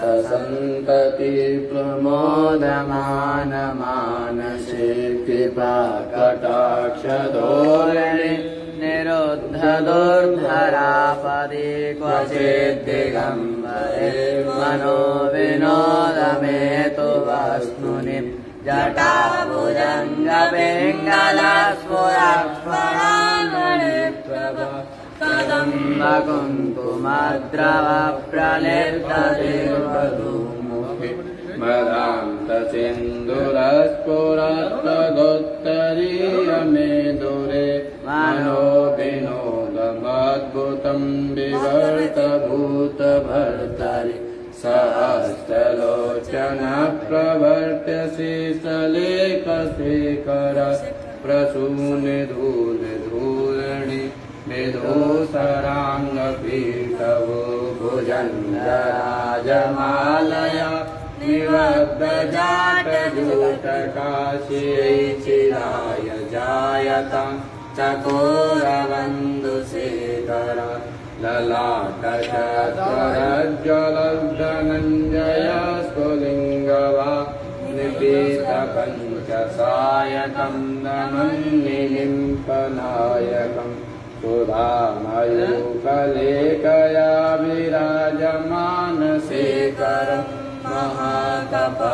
विलासबन्धुबन्धुरासुरादिगन्धसन्तति प्रमोदमान मानसे कृपा कटाक्षधोरणे निरुद्धदुर्धरापदे क्वचिद्दिगम्बरे मनो विनोदमेतु वस्नुनि जटाभुजङ्गपिङ्गलस्फुरस्फुराङ्गणिप्रभ कदम्बकुङ्कुमद्रवप्रलिप्तदेवधूमुखे मदान्तचेन्दुरस्फुरत्तदुत्तरीयमेदुरे मनो विनोदमद्भुतं विवर्तभूतभर्तरि सहस्रलोचनप्रवर्त्यसि सलेकशेखर प्रसूनिधूलिधूलिणी विधूसराङ्गपीठवो भुजङ्गराजमालया निबद्धजाटजूटकाशी चिराय जायतां चकोरबन्धुशेखर ललाटचक्रज्ज्वलद्धनञ्जय स्फुलिङ्गवा निपीतपञ्चसायकं नमन्निलिम्पनायकं सुधामयूकलेकया विराजमानशेखरं महाकपालिसम्पदे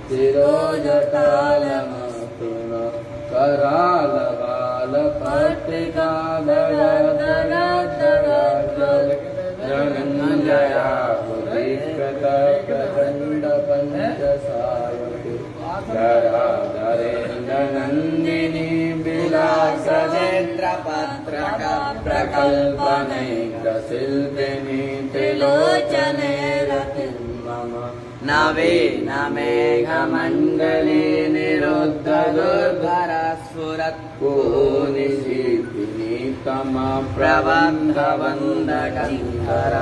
शिरोजटालमस्तुन करालबालपट्टिकाधरधरधरजया प्रचण्डपञ्चसायके धराधरेन्द्रनन्दिनी विलासनेत्रपत्रक प्रकल्पनैकशिल्पिनी त्रिलोचने रतिर्मम नवीन मेघमण्डले निरुद्ध दुर्धरस्फुरत्कुनिशीतिनी तमप्रबन्धवन्दकन्धर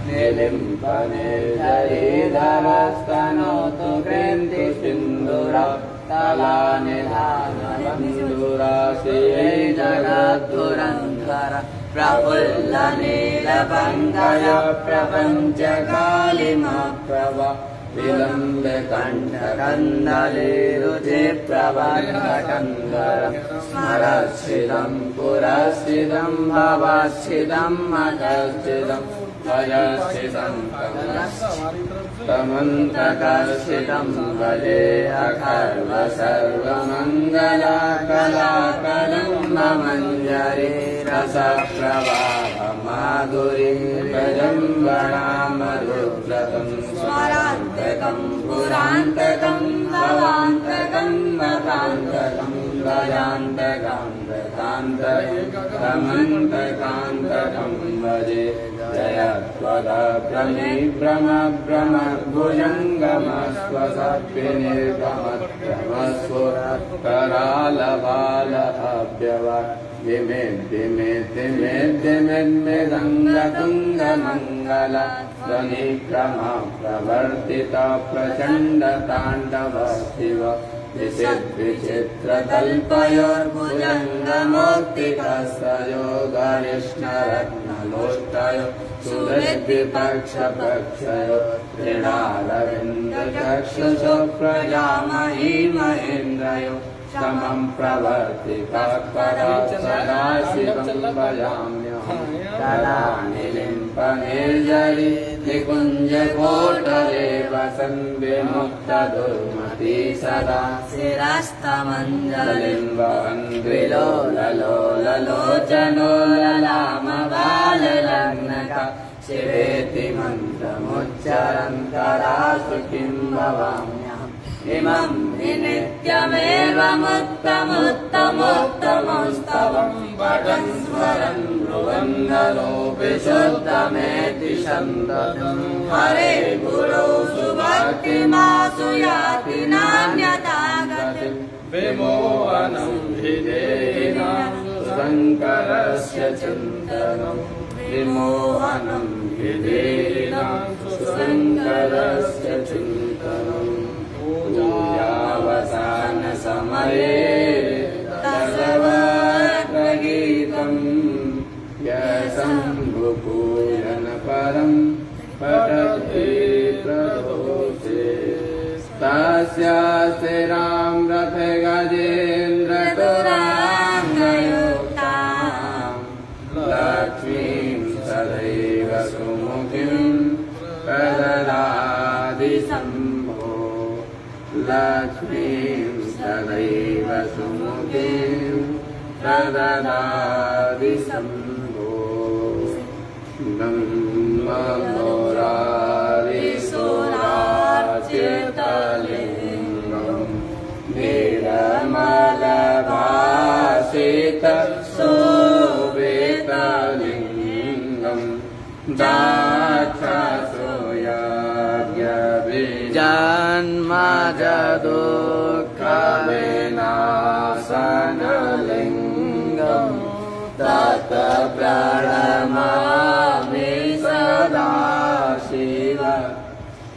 निलिम्पनिर्झरीधरस्तनोतु क्रान्तिसिन्धुरा तलानिधानबन्धुराशियै जगद्धुरन्धर प्रफुल्लनीलपङ्कज प्रपञ्चकालिमप्रभा विलम्बकण्ठकन्दले रुचिप्रबन्धकन्दर स्मरच्छिदं पुरश्चिदं भवच्छिदं मकश्चिदं भयश्चिदं तमन्तकर्षितं भजे अखर्व सर्वमङ्गलकलाकलं ममञ्जरे रसप्रवाहमाधुरीं प्रजम्बणामरुव्रतं स्मरान्तकं पुरान्तकं भवान्तकं मतान्तकं गजान्तकान्तकान्तकमन्तकान्तकं भजे जयत्वदप्रमिभ्रमभ्रमद्भुजङ्गमस्वसत्विनिर्गमत्रमस्फुरत्करालबालभ्यव विमेद्यमेद्यमेद्यमेद्यमेदङ्गतुङ्गमङ्गल ध्वनिक्रमा प्रवर्तित प्रचण्डताण्डव शिव विचित्रतल्पयोर्भुजङ्गमौक्तिकस्तयो गरिष्णरत्नलोष्टयो सुहृद्विपक्षपक्षयो तृणारविन्दचक्षुषो प्रजामही महेन्द्रयो समं प्रवर्तितकरा सदाशिवं भजाम्यहं तदा निलिम्पनिर्झरी निकुञ्जकोटरे वसन् विमुक्तदुर्मती सदा शिरस्तमञ्जलिं वहन् द्विलोललोललोचनो ललामबाललग्नका शिवेति मन्त्रमुच्चरन्तरासु किं भवाम्यहम् इमं नित्यमेवमुत्तमोत्तमोत्तमोत्तमस्तवं पठन् स्मरन् ब्रुवन्नरोऽपि शुद्धमेति सन्ततं हरे गुरो सुभक्तिमासु याति नान्यथा गतिं विमोहनं हि देहिनां शङ्करस्य चिन्तनं विमोहनं हि देहिनां शङ्करस्य चिन्तनम् पूजावसान समये दशवक्त्रगीतं यशम्भुपूजन परं पठति प्रदोषे तस्यास्ति रामरथ गजेन्द्रतुराङ्गयुक्तां लक्ष्मीं सदैव सुमुखीं प्रददाति लक्ष्मीं सदैव सुमुखीं प्रददाति शम्भो ब्रह्ममुरारिसुरार्चितलिङ्गं निर्मलभाषित शोभितलिङ्गं जन्मजदुःखविनाशनलिङ्गं तत् प्रणमामि सदा शिव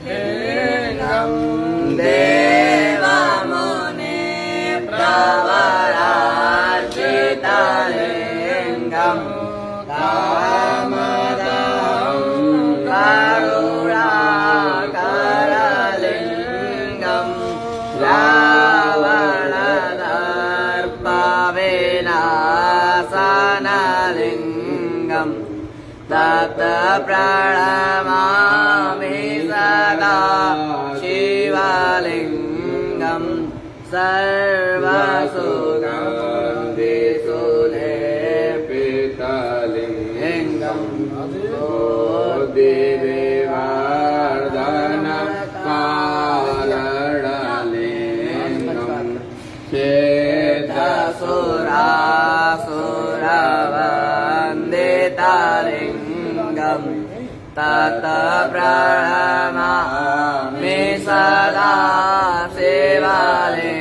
लिङ्गं देवमुने प्रवरा रावणदर्पविनाशनलिङ्गम् तत् प्रणमामि सदा शिवलिङ्गम् सर्वसुगन्धिसुलेपितलिङ्गम् बुद्धिविवर्धनकारणलिङ्गम् चेतसुरासुरवन्दितलिङ्गम् तत् प्रणमामि सदा शिवलिङ्गम्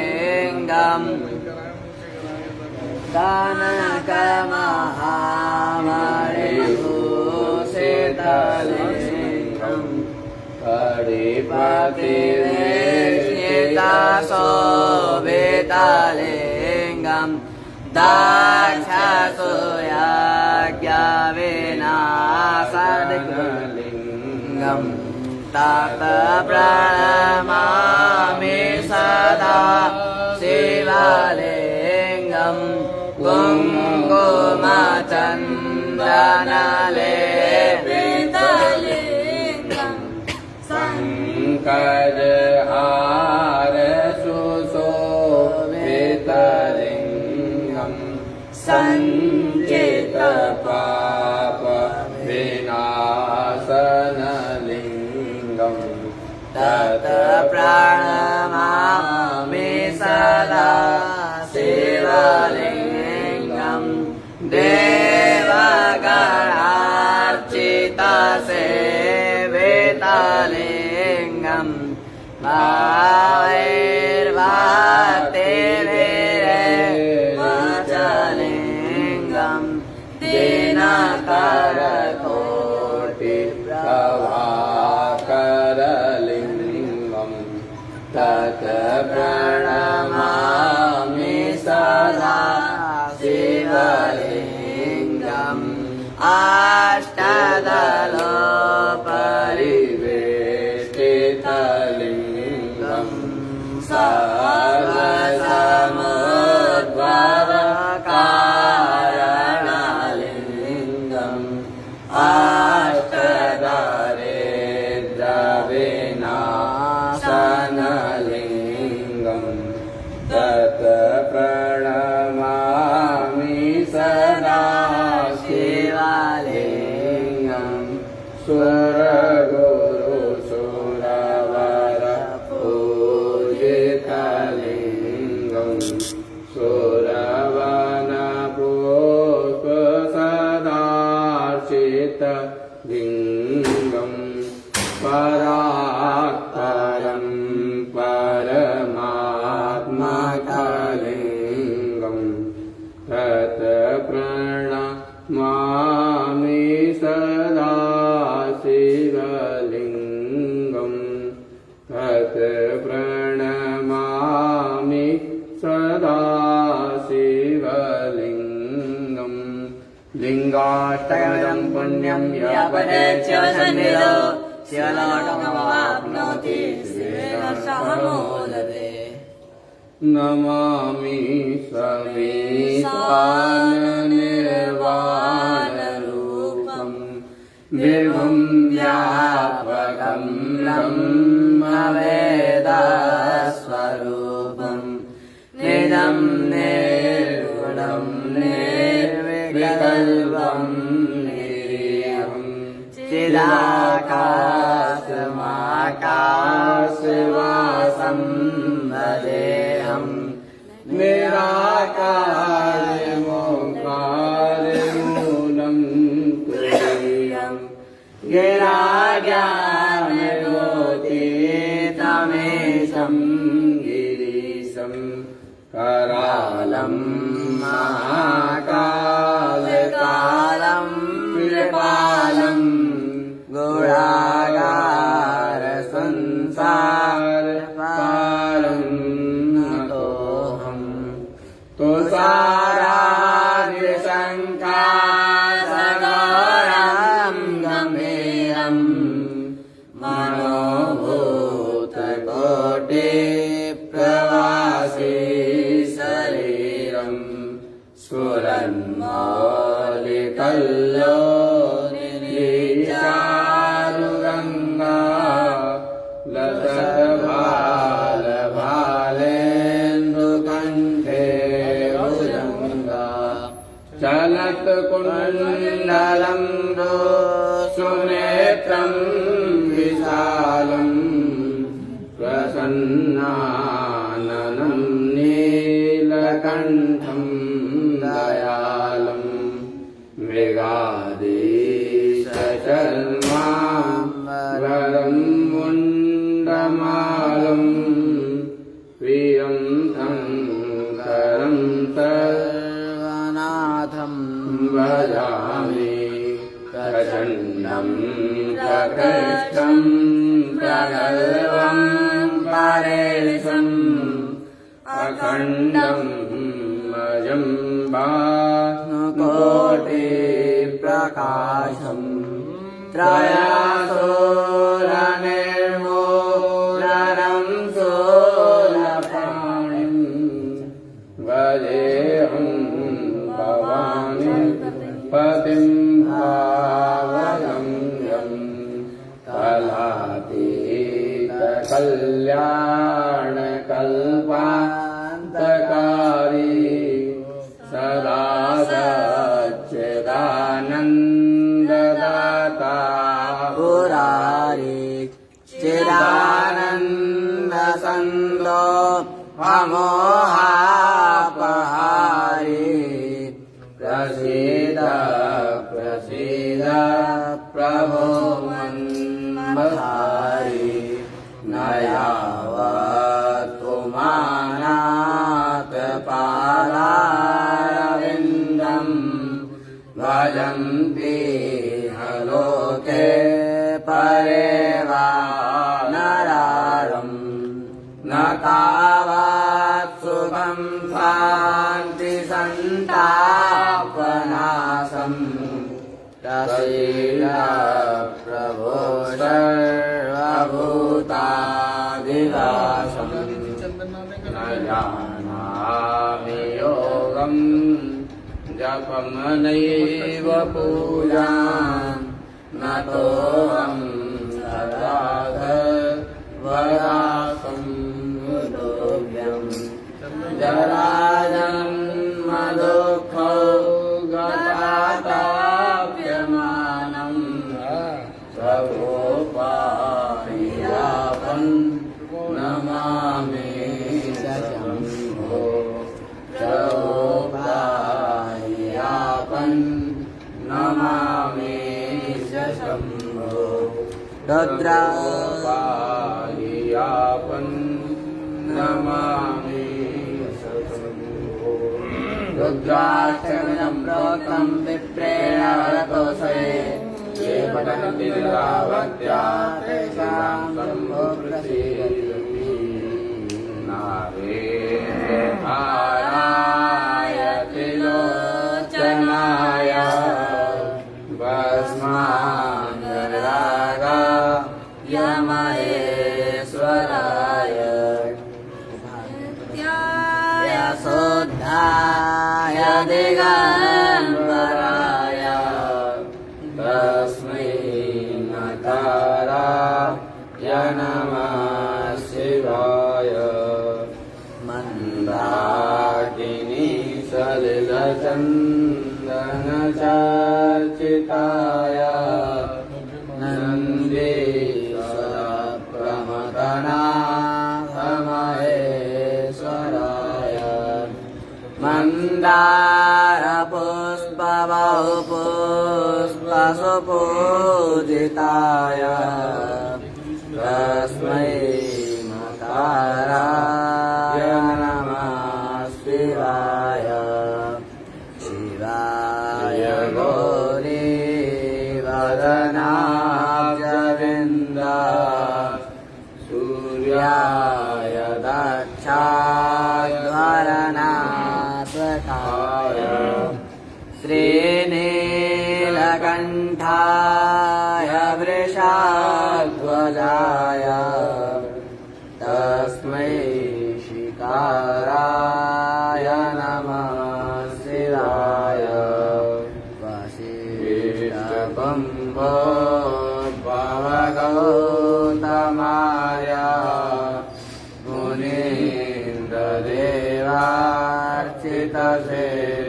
कनकमहामणिभूषितलिङ्गम् परिपतिवेशितशोभितलिङ्गम् दक्षसुयज्ञविनाशलिङ्गम् तत् प्रणमामि सदा शिवलिङ्गम् कुङ्कुमचन्दनलेपितलिङ्गम् सङ्कटहार सुशोभितलिङ्गम् सञ्चितपाप विनाशनलिङ्गम् तत् प्रणमामि सदा शिवलिङ्गम् देवगणार्चितसेवितलिङ्गम् भावैर्भक्तिविरेवचलिङ्गम् दिनकरकोटिप्रभाकरलिङ्गम् तत् प्रणमामि सदा शिवलिङ्गम् अष्टदलोपरिवेष्टितलिङ्गम् सर्वसमुद्भवकारणलिङ्गम् अष्टदारिद्र्यविनाशनलिङ्गम् तत् प्रणमामि सदा शिवलिङ्गम् सुरगुरुसुरवर पूजितलिङ्गम् सुरवनपुष्पसदार्चितलिङ्गम् परात्परं परमात्मकलिङ्गम् तत् प्रणमामि सदा शिवलिङ्गम् तत् प्रणमामि सदा शिवलिङ्गम् लिङ्गाष्टकं पुण्यं यपठेच्छिवसन्निधौ शिवलोकमवाप्नोति स्वेन सह मोदते नमामि समीपाननिर्वाणरूपम् विभुं व्यापकं ब्रह्मवेदस्वरूपम् निजं निर्गुणं निर्विकल्पं निरीहम् चिदाकाशमाकाशवासं भजेऽहम् निराकारमोकारमूलं तुरीयम् गिराज्ञानगोतीतमेशं गिरीशं करालं महाकालकालं कृपालं गुणागार संसारपारं नतोऽहम् तुषारादिशङ्कासगौरं गम्भीरम् मनोभूतकोटि प्रवासी शरीरम् स्फुरन्मौलिकल्लोलिचारुगङ्गा लसद्भालभालेन्दुकण्ठे भुजङ्गा चलत्कुण्डलं सुनेत्रं विशालम् प्रसन्नाननं नीलकण्ठं दयालं मृगादीशचर्माम्बरं मुण्डमालं प्रियं शङ्करं सर्वनाथं भजामि प्रचण्डं प्रकृष्टं प्रगल्भं परेशम् अखण्डं अजं भानुकोटिप्रकाशम् त्रयासुरनिर्मूलनं शूलपाणिं भजेऽहं भवानि पतिं भावगम्यं कलातीतकल्याणकल्पान्तकारी सदा सच्चिदानन्ददाता पुरारी चिदानन्दसन्दो अमोहापहारी प्रसीद प्रसीद प्रभो मन्मथारी न यावत् पुमानात् पादारविन्दम् भजन्ति लोके परे वा नरारम् न तावत् सुखं शान्ति सन्तापनाशम् प्रसीद प्रभो सर्वभूतादिनाशम् न जानामि योगं जपं नैव पूजां न तोऽहं सदावदासं दोभ्यं जराजन्मदुःखौ गताप्यमानम् सर्वोपायापन् नमामि शम्भो सर्वोपायापन् नमामि शम्भो रुद्रोपायापन् नमामि शम्भो रुद्राक्षरं प्रोक्तं विप्रेण हरतोषे ये पठन्ति निरावत्या तेषां शम्भो प्रसीदति नारेन्द्राय त्रिलोचनाय भस्माङ्गरागाय महेश्वराय यशोद्धाय दिगम्बराय तस्मै नकाराय नमः शिवाय मन्दाकिनी सलिलचन्दनचर्चिताय नन्दीश्वरप्रमथनाथमहेश्वराय मन्दारपुष्पबहुपुष्पसुपूजिताय तस्मै नकाराय नमः शिवाय शिवाय गौरीवदनाब्जविन्द सूर्याय दक्षाध्वरनाथकाय श्रीनीलकण्ठाय वृषध्वजाय तस्मै शङ्कराय नमः शिवाय वसिष्ठकुम्भो भवगौतमाय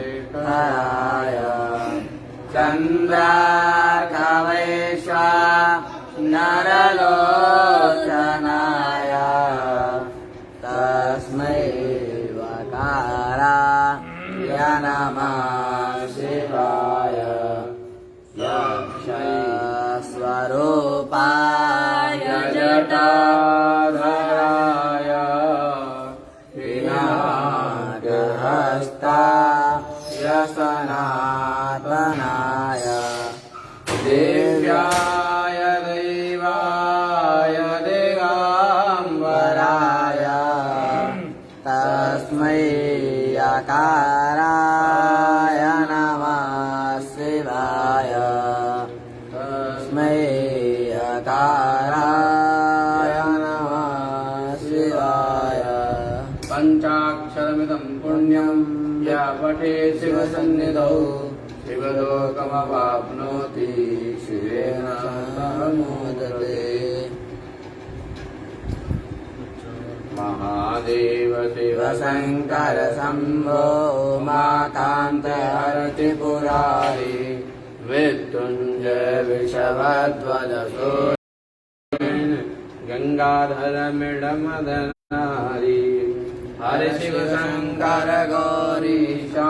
मुनीन्द्रदेवार्चितशेखराय चन्द्रार्कवैश्वा नरलोचनाय तस्मै वकाराय नमः शिवाय यक्षस्वरूपाय जटाधराय विनागहस्ताय सनातनाय देव्याय दैवाय दिगम्बराय तस्मै यकाराय नमः शिवाय तस्मै यकाराय नमः शिवाय पञ्चाक्षरमिदं पुण्यं या पठे शिवसन्निधौ शिवलोकमवाप्नोति शिवेन मोदते महादेव शिव शङ्कर शम्भो माकान्त हरति पुरारि मृत्युञ्जय विषवध्वज गंगाधर मृडमदनारि हरे शिव शङ्कर गौरीशा